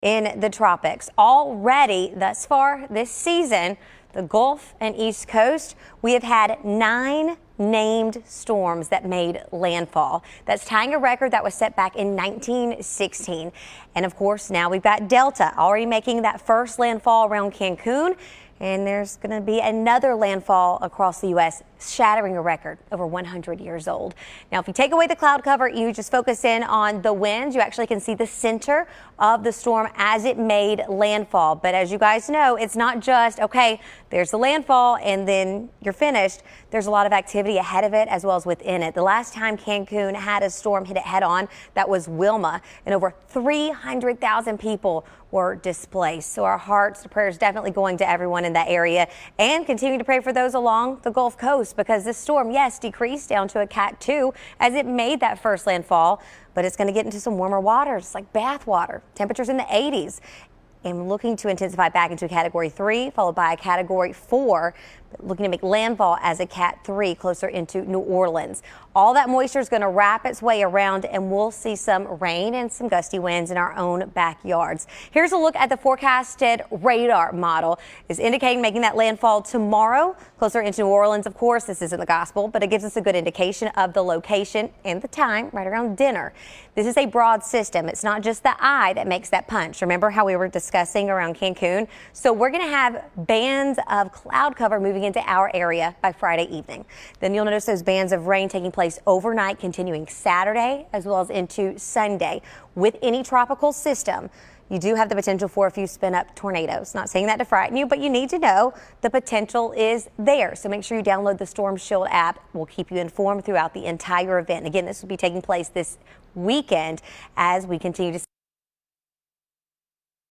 in the tropics. Already thus far this season, the Gulf and East Coast, we have had 9 named storms that made landfall. That's tying a record that was set back in 1916. And of course, now we've got Delta already making that first landfall around Cancun. And there's going to be another landfall across the U.S., shattering a record over 100 years old. Now, if you take away the cloud cover, you just focus in on the winds, you actually can see the center of the storm as it made landfall. But as you guys know, it's not just, okay, there's the landfall and then you're finished. There's a lot of activity ahead of it as well as within it. The last time Cancun had a storm hit it head on, that was Wilma, and over 300,000 people were displaced. So our hearts, the prayers definitely going to everyone in that area, and continue to pray for those along the Gulf Coast, because this storm, yes, decreased down to a Cat 2 as it made that first landfall, but it's going to get into some warmer waters like bath water, temperatures in the 80s, and looking to intensify back into a Category 3, followed by a Category 4, but looking to make landfall as a Cat 3 closer into New Orleans. All that moisture is going to wrap its way around, and we'll see some rain and some gusty winds in our own backyards. Here's a look at the forecasted radar model. It's indicating making that landfall tomorrow closer into New Orleans. Of course, this isn't the gospel, but it gives us a good indication of the location and the time, right around dinner. This is a broad system. It's not just the eye that makes that punch. Remember how we were discussing around Cancun? So we're going to have bands of cloud cover moving into our area by Friday evening. Then you'll notice those bands of rain taking place overnight, continuing Saturday as well as into Sunday. With any tropical system, you do have the potential for a few spin-up tornadoes. Not saying that to frighten you, but you need to know the potential is there. So make sure you download the Storm Shield app. We'll keep you informed throughout the entire event. Again, this will be taking place this weekend as we continue to